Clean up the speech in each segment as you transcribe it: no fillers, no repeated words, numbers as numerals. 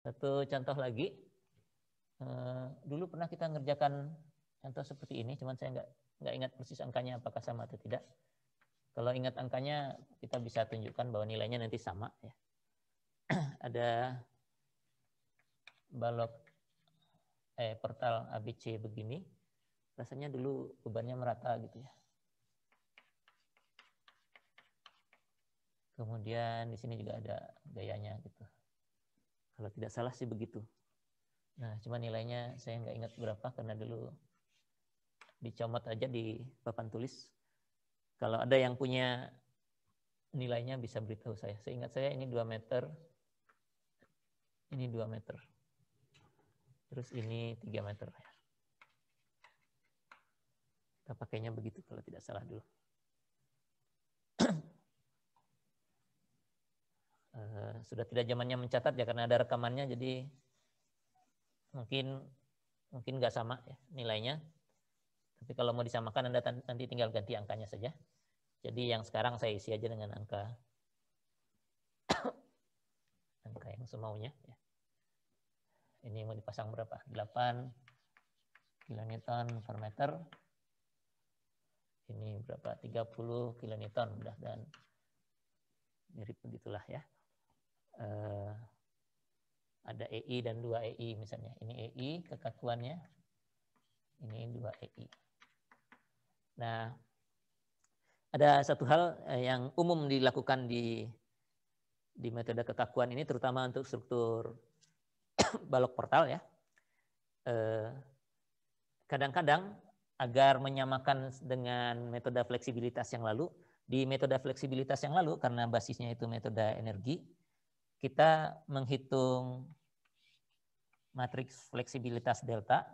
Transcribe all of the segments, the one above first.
Satu contoh lagi. Dulu pernah kita ngerjakan contoh seperti ini, cuman saya nggak ingat persis angkanya apakah sama atau tidak. Kalau ingat angkanya, kita bisa tunjukkan bahwa nilainya nanti sama. Ya. Ada balok portal ABC begini, rasanya dulu bebannya merata gitu ya. Kemudian di sini juga ada gayanya gitu. Kalau tidak salah sih begitu. Nah, cuma nilainya saya nggak ingat berapa karena dulu dicomot aja di papan tulis. Kalau ada yang punya nilainya bisa beritahu saya. Seingat saya ini 2 meter. Ini 2 meter. Terus ini 3 meter. Kita pakainya begitu kalau tidak salah dulu. Sudah tidak zamannya mencatat ya karena ada rekamannya, jadi mungkin nggak sama ya nilainya. Tapi kalau mau disamakan Anda nanti tinggal ganti angkanya saja. Jadi yang sekarang saya isi aja dengan angka yang semaunya. Ya. Ini mau dipasang berapa? 8 kilonewton per meter. Ini berapa? 30 kilonewton. Dan mirip begitulah ya. Ada EI dan 2 EI misalnya. Ini EI kekakuannya. Ini 2 EI. Nah, ada satu hal yang umum dilakukan di metode kekakuan ini, terutama untuk struktur balok portal ya. Kadang-kadang agar menyamakan dengan metode fleksibilitas yang lalu, di metode fleksibilitas yang lalu karena basisnya itu metode energi, kita menghitung matriks fleksibilitas delta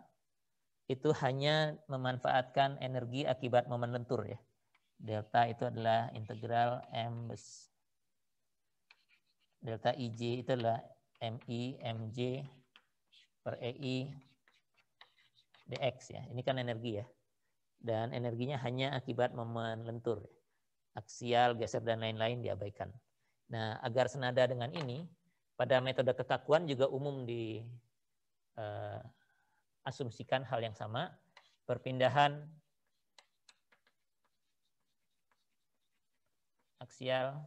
itu hanya memanfaatkan energi akibat momen lentur ya. Delta itu adalah integral M delta IJ itu adalah MI MJ per EI dx ya. Ini kan energi ya. Dan energinya hanya akibat momen lentur. Aksial, geser dan lain-lain diabaikan. Nah, agar senada dengan ini, pada metode kekakuan juga umum asumsikan hal yang sama, perpindahan aksial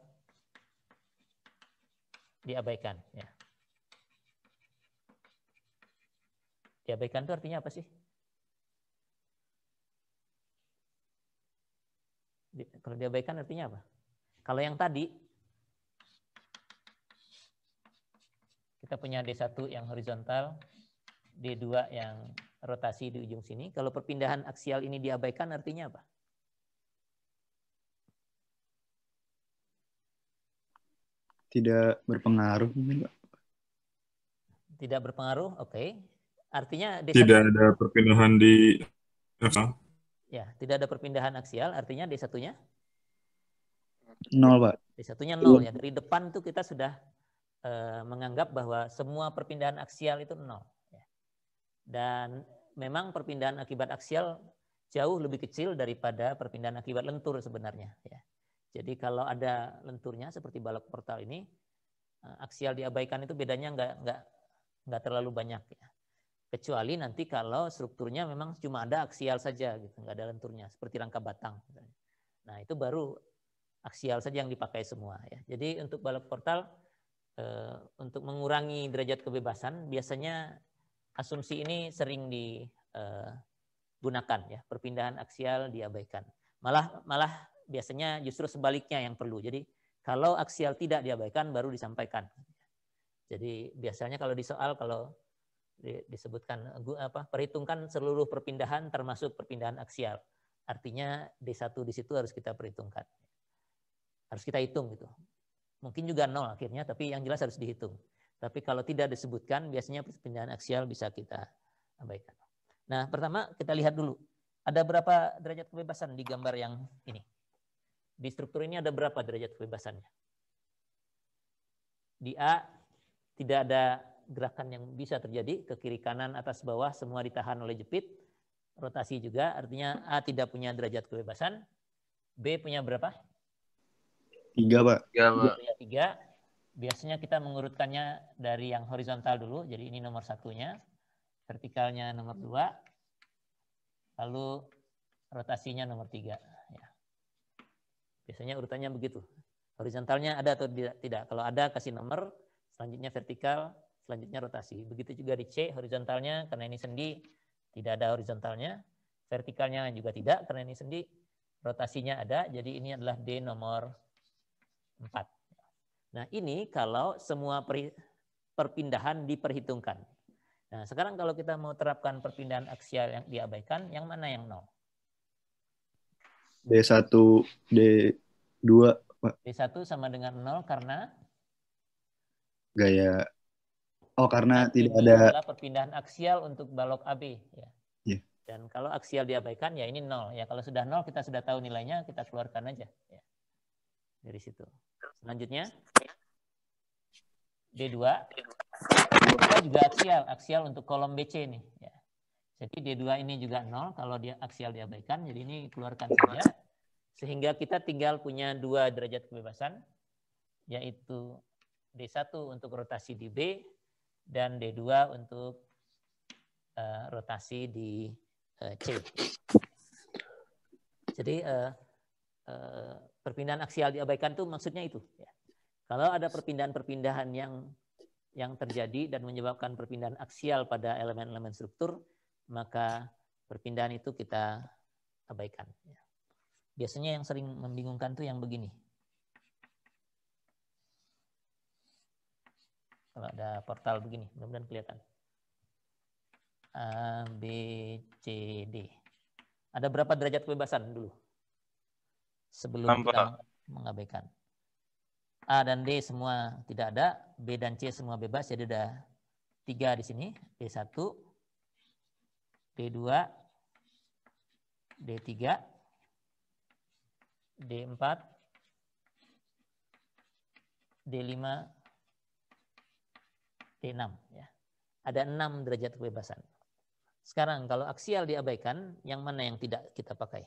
diabaikan. Ya. Diabaikan itu artinya apa sih? Kalau diabaikan artinya apa? Kalau yang tadi, kita punya D1 yang horizontal, D2 yang rotasi di ujung sini. Kalau perpindahan aksial ini diabaikan artinya apa? Tidak berpengaruh mungkin, Pak. Tidak berpengaruh, oke. Artinya D1 tidak ada perpindahan di ya, tidak ada perpindahan aksial, artinya D1-nya 0, Pak. D1-nya 0 ya. Dari depan tuh kita sudah menganggap bahwa semua perpindahan aksial itu 0 ya. Dan memang perpindahan akibat aksial jauh lebih kecil daripada perpindahan akibat lentur sebenarnya ya. Jadi kalau ada lenturnya seperti balok portal ini, aksial diabaikan itu bedanya nggak terlalu banyak ya. Kecuali nanti kalau strukturnya memang cuma ada aksial saja gitu, nggak ada lenturnya, seperti rangka batang. Nah itu baru aksial saja yang dipakai semua ya. Jadi untuk balok portal untuk mengurangi derajat kebebasan biasanya asumsi ini sering digunakan ya, perpindahan aksial diabaikan. Malah biasanya justru sebaliknya yang perlu. Jadi kalau aksial tidak diabaikan baru disampaikan. Jadi biasanya kalau di soal kalau disebutkan perhitungkan seluruh perpindahan termasuk perpindahan aksial. Artinya D1 di situ harus kita perhitungkan. Harus kita hitung gitu. Mungkin juga 0 akhirnya, tapi yang jelas harus dihitung. Tapi kalau tidak disebutkan, biasanya perpindahan aksial bisa kita abaikan. Nah, pertama kita lihat dulu. Ada berapa derajat kebebasan di gambar yang ini? Di struktur ini ada berapa derajat kebebasannya? Di A tidak ada gerakan yang bisa terjadi, ke kiri kanan atas bawah semua ditahan oleh jepit. Rotasi juga, artinya A tidak punya derajat kebebasan. B punya berapa? 3, Pak. 3, Pak. 3. biasanya kita mengurutkannya dari yang horizontal dulu, jadi ini nomor satunya, vertikalnya nomor 2, lalu rotasinya nomor 3. Ya. Biasanya urutannya begitu. Horizontalnya ada atau tidak. Kalau ada kasih nomor, selanjutnya vertikal, selanjutnya rotasi. Begitu juga di C, horizontalnya karena ini sendi, tidak ada horizontalnya. Vertikalnya juga tidak karena ini sendi, rotasinya ada. Jadi ini adalah D nomor 4. Nah ini kalau semua perpindahan diperhitungkan. Nah sekarang kalau kita mau terapkan perpindahan aksial yang diabaikan, yang mana yang 0? D1, D2, Pak. D1 sama dengan 0 karena Gaya. Oh, karena tidak ini ada. adalah perpindahan aksial untuk balok AB. Ya. Yeah. Dan kalau aksial diabaikan, ya ini 0. Ya, kalau sudah 0, kita sudah tahu nilainya, kita keluarkan aja. Ya. Dari situ. Selanjutnya, D2. D2 juga aksial untuk kolom BC nih. Ya. Jadi D2 ini juga 0 kalau dia aksial diabaikan. Jadi ini keluarkan saja. Sehingga kita tinggal punya 2 derajat kebebasan, yaitu D1 untuk rotasi di B, dan D2 untuk rotasi di C. Jadi perpindahan aksial diabaikan itu maksudnya itu. Ya. Kalau ada perpindahan-perpindahan yang terjadi dan menyebabkan perpindahan aksial pada elemen-elemen struktur, maka perpindahan itu kita abaikan. Ya. Biasanya yang sering membingungkan tuh yang begini. Kalau ada portal begini, mudah-mudahan kelihatan. A, B, C, D. Ada berapa derajat kebebasan dulu? Sebelum kita mengabaikan. A dan D semua tidak ada, B dan C semua bebas, jadi ada 3 di sini. D1, D2, D3, D4, D5, D6. Ya. Ada 6 derajat kebebasan. Sekarang kalau aksial diabaikan, yang mana yang tidak kita pakai?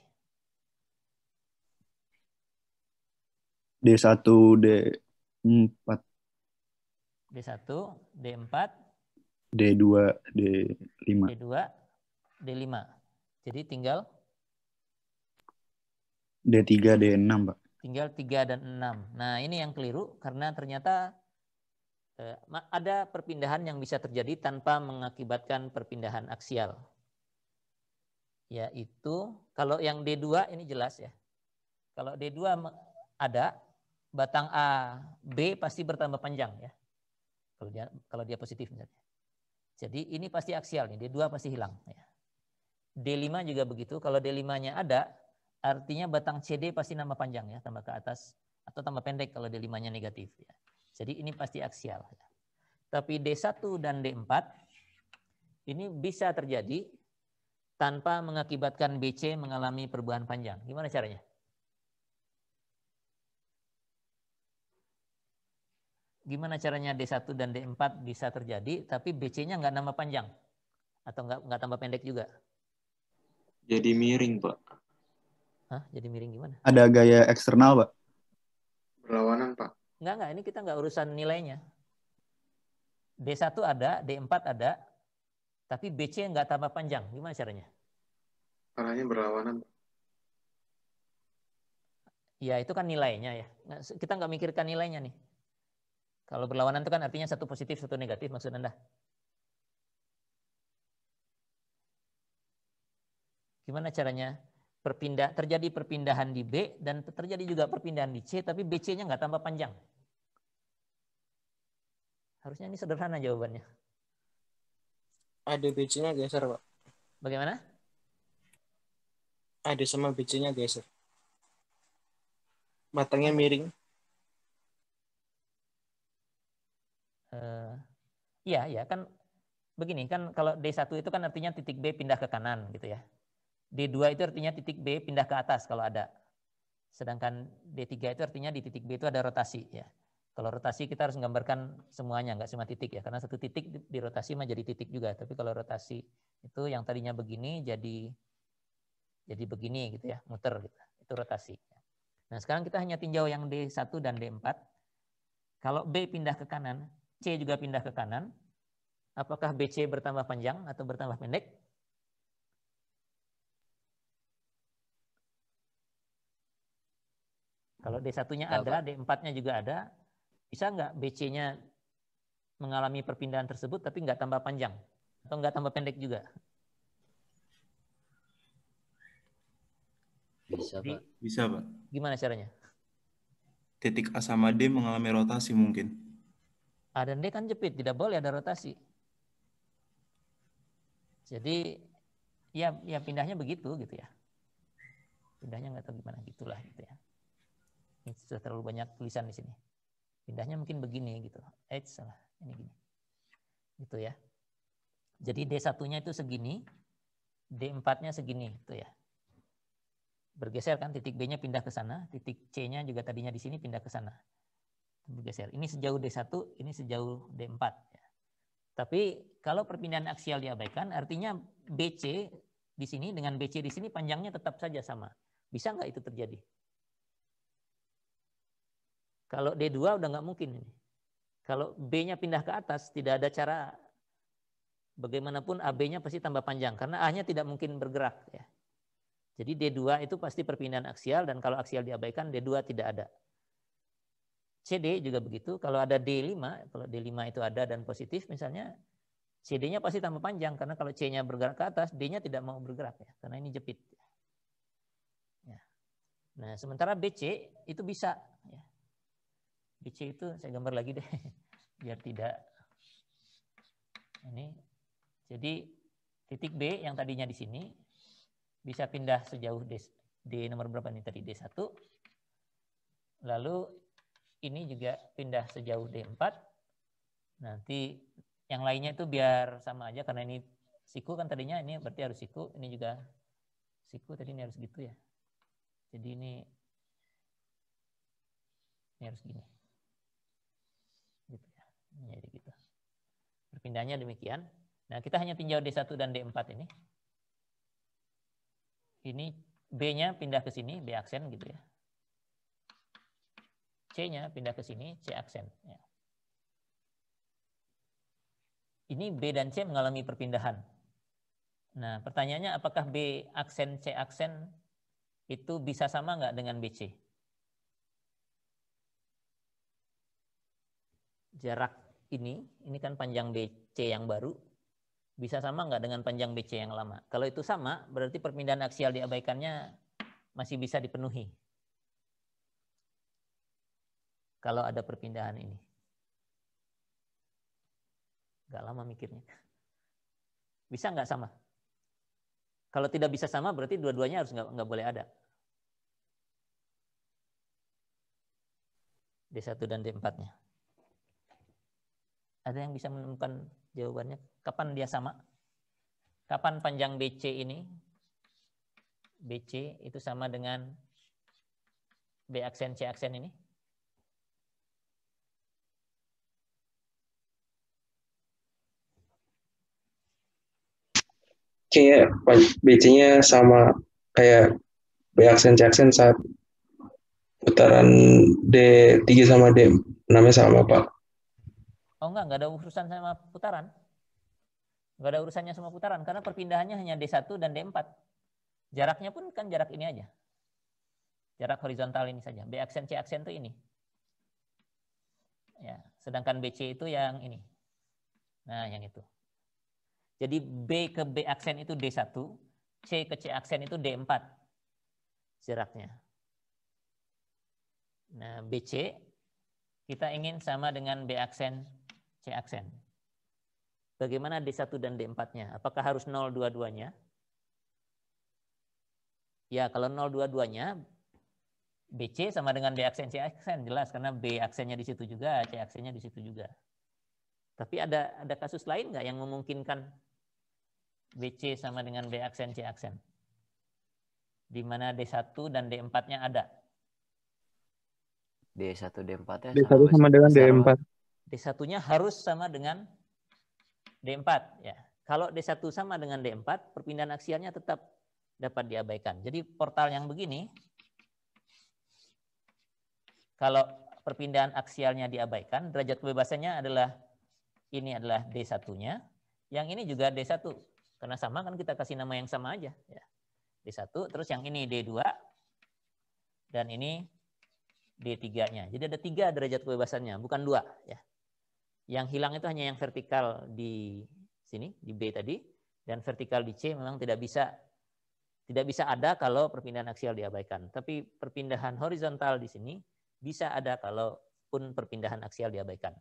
D1, D4. D1, D4, D2, D5. D2, D5. Jadi tinggal D3, D6, Pak. Tinggal 3 dan 6. Nah ini yang keliru karena ternyata ada perpindahan yang bisa terjadi tanpa mengakibatkan perpindahan aksial. Yaitu kalau yang D2 ini jelas ya. Kalau D2 ada, batang A, B pasti bertambah panjang ya. Kalau dia positif misalnya. Jadi ini pasti aksial nih, D2 pasti hilang. Ya. D5 juga begitu, kalau D5-nya ada, artinya batang CD pasti nambah panjang ya, tambah ke atas atau tambah pendek kalau D5-nya negatif ya. Jadi ini pasti aksial. Ya. Tapi D1 dan D4 ini bisa terjadi tanpa mengakibatkan BC mengalami perubahan panjang. Gimana caranya? Gimana caranya D1 dan D4 bisa terjadi tapi BC-nya nggak nambah panjang atau nggak tambah pendek juga? Jadi miring, Pak. Hah? Jadi miring gimana? Ada gaya eksternal, Pak. Berlawanan, Pak. Enggak, ini kita nggak urusan nilainya. D1 ada, D4 ada, tapi BC nggak tambah panjang. Gimana caranya? Arahnya berlawanan, Pak. Ya, itu kan nilainya ya. Kita nggak mikirkan nilainya nih. Kalau berlawanan itu kan artinya satu positif, satu negatif maksud Anda. Gimana caranya? Terjadi perpindahan di B dan terjadi juga perpindahan di C, tapi BC-nya nggak tambah panjang. Harusnya ini sederhana jawabannya. Ada BC-nya geser, Pak. Bagaimana? Ada sama BC-nya geser. Batangnya miring. Iya, kan begini kan kalau D1 itu kan artinya titik B pindah ke kanan gitu ya. D2 itu artinya titik B pindah ke atas kalau ada. Sedangkan D3 itu artinya di titik B itu ada rotasi ya. Kalau rotasi kita harus menggambarkan semuanya, nggak cuma titik ya. Karena satu titik di rotasi mah jadi titik juga. Tapi kalau rotasi itu yang tadinya begini jadi begini gitu ya, muter gitu. Itu rotasi. Nah sekarang kita hanya tinjau yang D1 dan D4. Kalau B pindah ke kanan, C juga pindah ke kanan, apakah BC bertambah panjang atau bertambah pendek? Kalau D1-nya ada, D4-nya juga ada, bisa nggak BC-nya mengalami perpindahan tersebut tapi nggak tambah panjang atau nggak tambah pendek juga? Bisa, Jadi, Pak. Bisa, Pak. gimana caranya? Titik A sama D mengalami rotasi mungkin. A dan D kan jepit, tidak boleh ada rotasi. Jadi ya pindahnya begitu gitu ya. Pindahnya nggak tahu gimana gitulah gitu ya. Ini sudah terlalu banyak tulisan di sini. Pindahnya mungkin begini gitu. Salah. Ini gini. Gitu ya. Jadi D1-nya itu segini, D4-nya segini gitu ya. Bergeser kan, titik B-nya pindah ke sana, titik C-nya juga tadinya di sini pindah ke sana. Bergeser. Ini sejauh D1, ini sejauh D4 ya. Tapi kalau perpindahan aksial diabaikan, artinya BC di sini dengan BC di sini panjangnya tetap saja sama. Bisa nggak itu terjadi? Kalau D2 udah nggak mungkin ini. Kalau B-nya pindah ke atas, tidak ada cara bagaimanapun AB-nya pasti tambah panjang karena A-nya tidak mungkin bergerak ya. Jadi D2 itu pasti perpindahan aksial dan kalau aksial diabaikan D2 tidak ada. CD juga begitu, kalau ada D5, kalau D5 itu ada dan positif misalnya, CD-nya pasti tambah panjang karena kalau C-nya bergerak ke atas, D-nya tidak mau bergerak ya, karena ini jepit. Ya. Nah, sementara BC itu bisa ya. BC itu saya gambar lagi deh biar tidak ini. Jadi titik B yang tadinya di sini bisa pindah sejauh D nomor berapa nih tadi? D1. Lalu ini juga pindah sejauh D4. Nanti yang lainnya itu biar sama aja karena ini siku kan tadinya, ini berarti harus siku, ini juga siku, tadi ini harus gitu ya. Jadi ini harus gini. Gitu ya. Jadi gitu. Perpindahannya demikian. Nah, kita hanya tinjau D1 dan D4 ini. Ini B-nya pindah ke sini, B aksen gitu ya. C-nya pindah ke sini, C aksen. Ya. Ini B dan C mengalami perpindahan. Nah, pertanyaannya apakah B aksen, C aksen itu bisa sama nggak dengan BC? Jarak ini kan panjang BC yang baru, bisa sama nggak dengan panjang BC yang lama? Kalau itu sama, berarti perpindahan aksial diabaikannya masih bisa dipenuhi. Kalau ada perpindahan ini. Nggak lama mikirnya. Bisa nggak sama? Kalau tidak bisa sama, berarti dua-duanya harus nggak boleh ada. D1 dan D4-nya. Ada yang bisa menemukan jawabannya? Kapan dia sama? Kapan panjang BC ini? BC itu sama dengan B aksen, C aksen ini? Kayaknya BC-nya sama kayak B aksen C aksen saat putaran D3 sama D6-nya sama, Pak. Oh enggak ada urusan sama putaran. Enggak ada urusannya sama putaran karena perpindahannya hanya D1 dan D4. Jaraknya pun kan jarak ini aja. Jarak horizontal ini saja. B aksen, C aksen itu ini. Ya, sedangkan BC itu yang ini. Nah, yang itu. Jadi B ke B aksen itu D1, C ke C aksen itu D4 jaraknya. Nah, BC kita ingin sama dengan B aksen, C aksen. Bagaimana D1 dan D4-nya? Apakah harus 0 dua-duanya? Ya, kalau 0 dua-duanya, BC sama dengan B aksen, C aksen. Jelas, karena B aksennya di situ juga, C aksennya di situ juga. Tapi ada kasus lain nggak yang memungkinkan BC sama dengan B aksen, C aksen? Di mana D1 dan D4-nya ada. D1, D4-nya D1 sama dengan D4. D1-nya harus sama dengan D4. Ya. Kalau D1 sama dengan D4, perpindahan aksialnya tetap dapat diabaikan. Jadi portal yang begini, kalau perpindahan aksialnya diabaikan, derajat kebebasannya adalah ini adalah D1-nya, yang ini juga D1. Karena sama kan kita kasih nama yang sama aja. Ya. D1, terus yang ini D2, dan ini D3-nya. Jadi ada 3 derajat kebebasannya, bukan 2. Ya. Yang hilang itu hanya yang vertikal di sini, di B tadi, dan vertikal di C memang tidak bisa ada kalau perpindahan aksial diabaikan. Tapi perpindahan horizontal di sini bisa ada kalaupun perpindahan aksial diabaikan.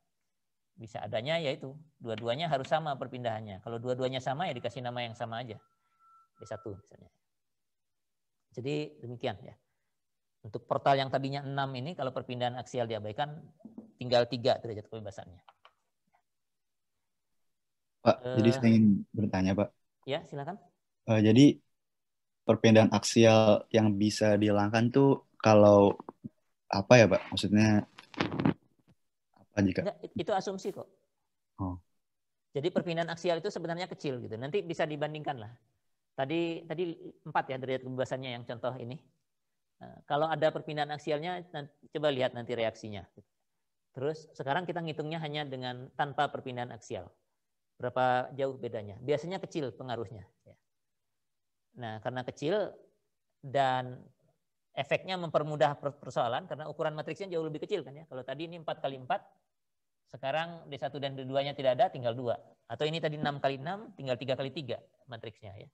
Bisa adanya yaitu dua-duanya harus sama perpindahannya. Kalau dua-duanya sama ya dikasih nama yang sama aja. D1 misalnya. Jadi demikian ya. Untuk portal yang tadinya 6 ini kalau perpindahan aksial diabaikan tinggal 3 derajat kebebasannya. Pak, jadi saya ingin bertanya, Pak. Ya, silakan. Jadi perpindahan aksial yang bisa dihilangkan tuh kalau apa ya, Pak? Maksudnya apa jika? Enggak, itu asumsi kok. Oh. Jadi perpindahan aksial itu sebenarnya kecil gitu. Nanti bisa dibandingkan lah. Tadi 4 ya derajat kebebasannya yang contoh ini. Kalau ada perpindahan aksialnya, coba lihat nanti reaksinya. Terus sekarang kita ngitungnya hanya dengan tanpa perpindahan aksial. Berapa jauh bedanya? Biasanya kecil pengaruhnya. Nah, karena kecil dan efeknya mempermudah persoalan karena ukuran matriksnya jauh lebih kecil kan ya. Kalau tadi ini 4x4, sekarang D1 dan D2-nya tidak ada, tinggal 2. Atau ini tadi 6x6, tinggal 3x3 matriksnya ya.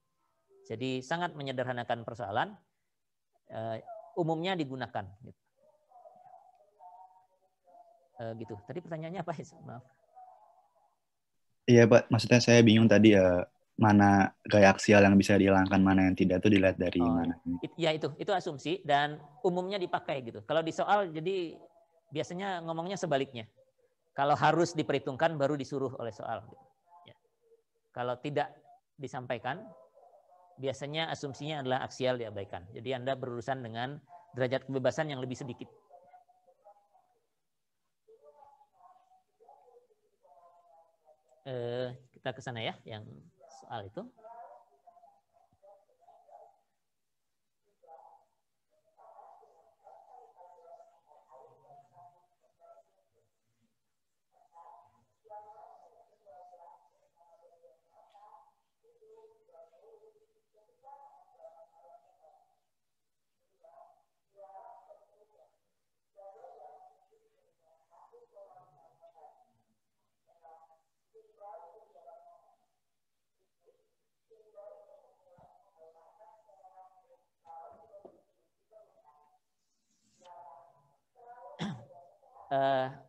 Jadi sangat menyederhanakan persoalan. Umumnya digunakan. Gitu. Tadi pertanyaannya apa? Maaf. Iya, Pak. Maksudnya saya bingung tadi mana gaya aksial yang bisa dihilangkan, mana yang tidak, itu dilihat dari mana. Ya itu asumsi dan umumnya dipakai gitu. Kalau di soal jadi biasanya ngomongnya sebaliknya. Kalau harus diperhitungkan baru disuruh oleh soal. Ya. Kalau tidak disampaikan, biasanya asumsinya adalah aksial diabaikan. Jadi Anda berurusan dengan derajat kebebasan yang lebih sedikit. Kita ke sana ya, yang soal itu.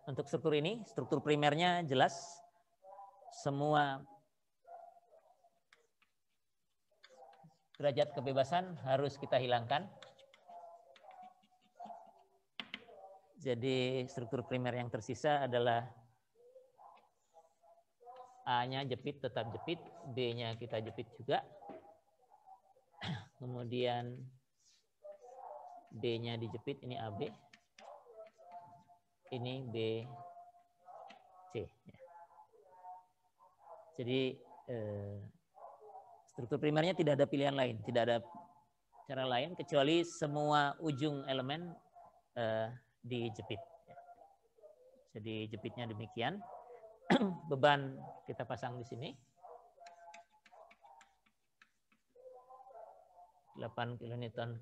Untuk struktur ini, struktur primernya jelas. Semua derajat kebebasan harus kita hilangkan. Jadi struktur primer yang tersisa adalah A-nya jepit, tetap jepit. B-nya kita jepit juga. Kemudian D-nya dijepit, ini AB. Ini B, C. Jadi struktur primernya tidak ada pilihan lain, tidak ada cara lain kecuali semua ujung elemen dijepit. Jadi jepitnya demikian. Beban kita pasang di sini. 8 kilonewton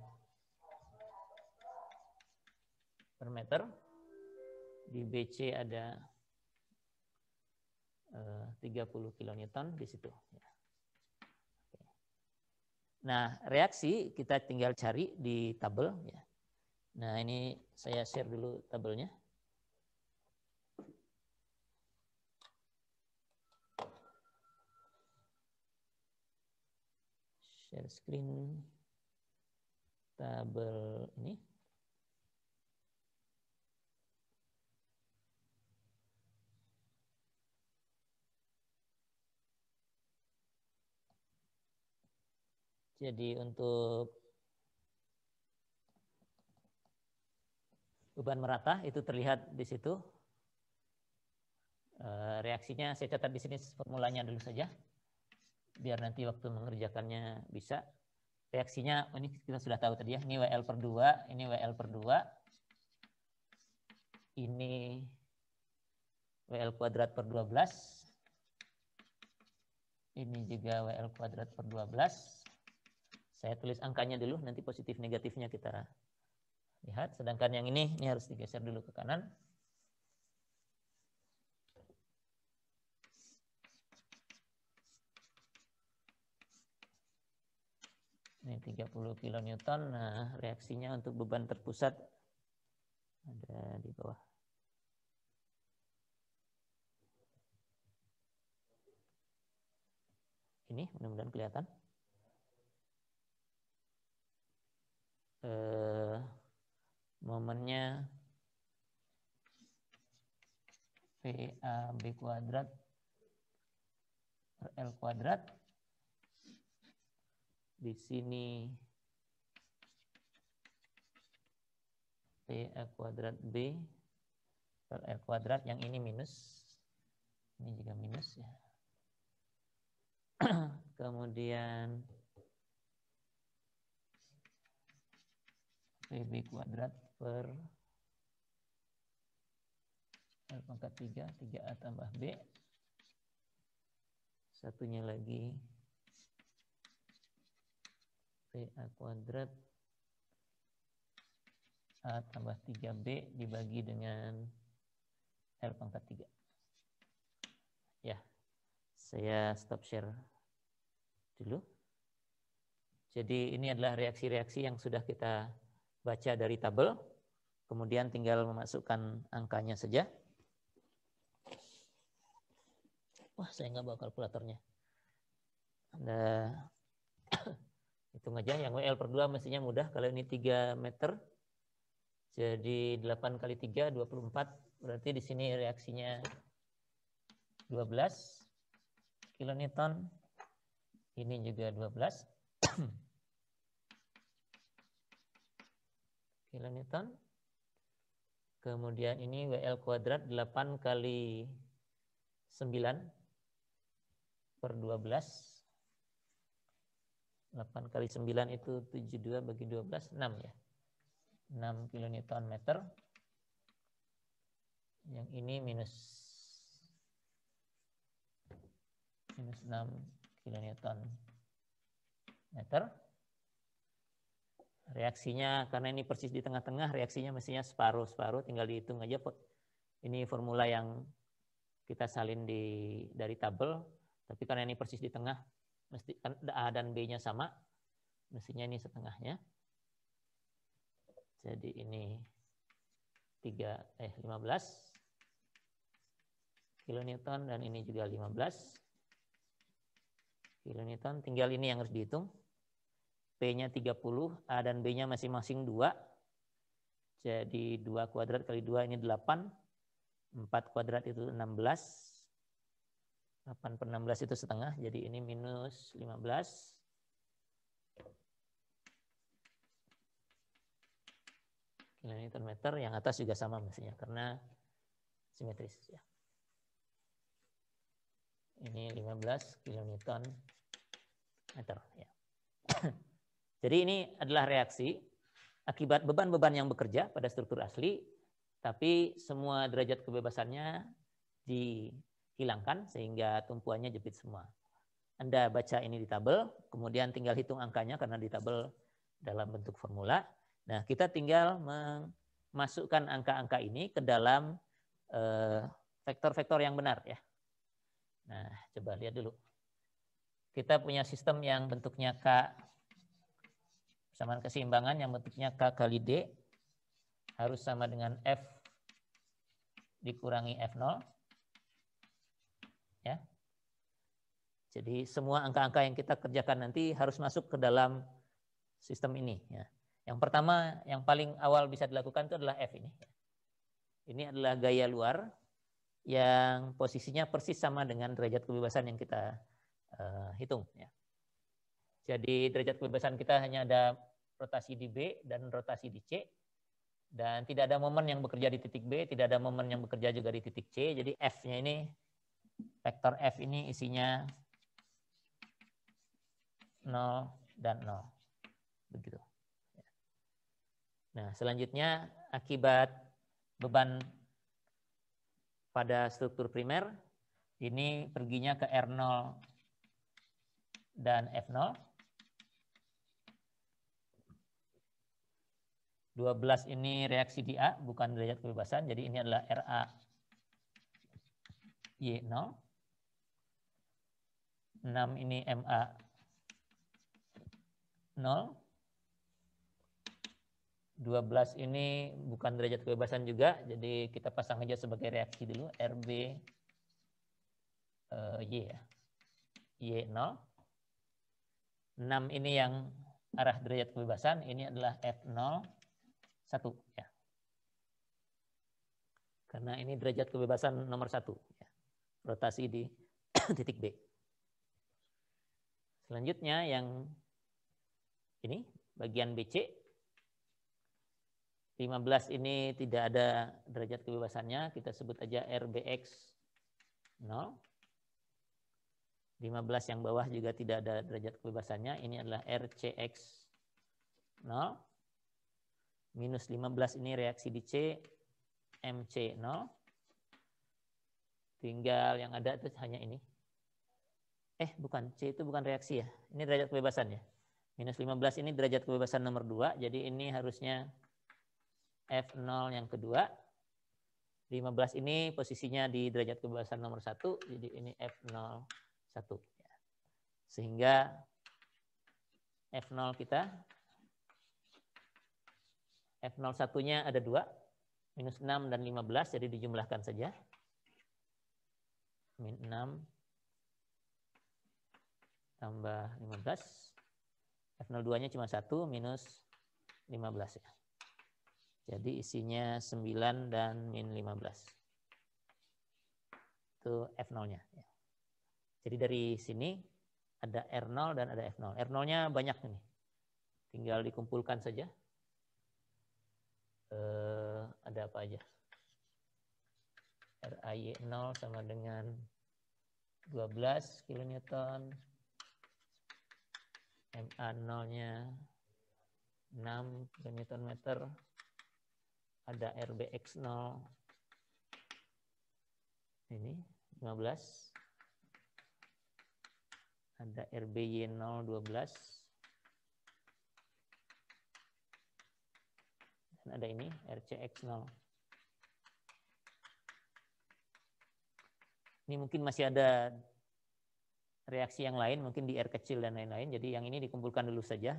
per meter. Di BC ada 30 kilonewton di situ. Nah, reaksi kita tinggal cari di tabel. Nah, ini saya share dulu tabelnya. Share screen tabel ini. Jadi untuk beban merata itu terlihat di situ. Reaksinya saya catat di sini formulanya dulu saja. Biar nanti waktu mengerjakannya bisa. Reaksinya, ini kita sudah tahu tadi ya. Ini WL per 2, ini WL per 2. ini WL kuadrat per 12. Ini juga WL kuadrat per 12. Saya tulis angkanya dulu, nanti positif negatifnya kita lihat. Sedangkan yang ini harus digeser dulu ke kanan. Ini 30 kilonewton. Nah, reaksinya untuk beban terpusat ada di bawah. Ini mudah-mudahan kelihatan. Momennya PAB kuadrat per L kuadrat. Di sini PA kuadrat B per L kuadrat, yang ini minus. Ini juga minus ya. Kemudian PB kuadrat per L pangkat 3, 3A tambah B. Satunya lagi PA kuadrat A tambah 3B dibagi dengan L pangkat 3. Ya, saya stop share dulu. Jadi ini adalah reaksi-reaksi yang sudah kita baca dari tabel. Kemudian tinggal memasukkan angkanya saja. Wah, saya nggak bawa kalkulatornya. Anda hitung aja, yang WL per 2 mestinya mudah. Kalau ini 3 meter, jadi 8 kali 3, 24. Berarti di sini reaksinya 12 kilonewton. Ini juga 12 kilonewton. Kemudian ini WL kuadrat 8 kali 9 per 12. 8 kali 9 itu 72 bagi 12, 6 ya. 6 kilonewton meter. Yang ini minus 6 kilonewton meter. Reaksinya, karena ini persis di tengah-tengah, reaksinya mestinya separuh-separuh, tinggal dihitung aja. Ini formula yang kita salin dari tabel, tapi karena ini persis di tengah, mesti A dan B-nya sama, mestinya ini setengahnya. Jadi ini 15 kilonewton dan ini juga 15 kilonewton. Tinggal ini yang harus dihitung. P-nya 30, A dan B-nya masing-masing 2. Jadi 2 kuadrat kali 2 ini 8. 4 kuadrat itu 16. 8 per 16 itu setengah, jadi ini minus 15. Kilonewton meter, yang atas juga sama mestinya, karena simetris. Ya. Ini 15 kilonewton meter. Ya. Jadi ini adalah reaksi akibat beban-beban yang bekerja pada struktur asli, tapi semua derajat kebebasannya dihilangkan sehingga tumpuannya jepit semua. Anda baca ini di tabel, kemudian tinggal hitung angkanya karena di tabel dalam bentuk formula. Nah, kita tinggal memasukkan angka-angka ini ke dalam vektor-vektor yang benar ya. Nah, coba lihat dulu. Kita punya sistem yang bentuknya K persamaan keseimbangan yang bentuknya K kali D harus sama dengan F dikurangi F0. Ya. Jadi semua angka-angka yang kita kerjakan nanti harus masuk ke dalam sistem ini. Ya. Yang pertama, yang paling awal bisa dilakukan itu adalah F ini. Ini adalah gaya luar yang posisinya persis sama dengan derajat kebebasan yang kita hitung. Ya. Jadi derajat kebebasan kita hanya ada rotasi di B dan rotasi di C. Dan tidak ada momen yang bekerja di titik B, tidak ada momen yang bekerja juga di titik C. Jadi F-nya ini, vektor F ini isinya 0 dan 0. Begitu. Nah, selanjutnya akibat beban pada struktur primer, ini perginya ke R0 dan F0. 12 ini reaksi di A, bukan derajat kebebasan, jadi ini adalah RA Y0. 6 ini MA 0. 12 ini bukan derajat kebebasan juga, jadi kita pasang aja sebagai reaksi dulu, RB Y ya. Y0. 6 ini yang arah derajat kebebasan, ini adalah F0 1 ya. Karena ini derajat kebebasan nomor 1 ya. Rotasi di titik B. Selanjutnya yang ini bagian BC. 15 ini tidak ada derajat kebebasannya, kita sebut aja RBX 0. 15 yang bawah juga tidak ada derajat kebebasannya, ini adalah RCX 0. Minus 15 ini reaksi di C, MC 0. Tinggal yang ada itu hanya ini. Bukan, C itu bukan reaksi ya. Ini derajat kebebasan ya. Minus 15 ini derajat kebebasan nomor 2, jadi ini harusnya F0 yang kedua. 15 ini posisinya di derajat kebebasan nomor 1, jadi ini F0 1. Sehingga F0 kita, F0 satunya ada 2, minus 6 dan 15, jadi dijumlahkan saja. Min 6 tambah 15. F02-nya cuma 1 minus 15 ya. Jadi isinya 9 dan min 15. Itu F0-nya. Jadi dari sini ada R0 dan ada F0. R0-nya banyak nih. Tinggal dikumpulkan saja. Ada apa aja? RAY0 sama dengan 12 kilonewton. MA0-nya 6 kilonewton meter. Ada RBX0. Ini 15. Ada RBY0 12. Dan ada ini RCX0. Ini mungkin masih ada reaksi yang lain, mungkin di R kecil dan lain-lain. Jadi yang ini dikumpulkan dulu saja.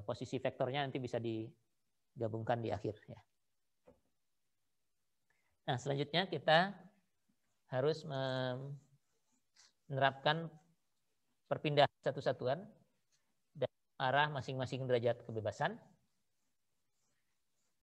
Posisi vektornya nanti bisa digabungkan di akhir. Ya. Nah, selanjutnya kita harus menerapkan perpindahan satu satuan dan arah masing-masing derajat kebebasan.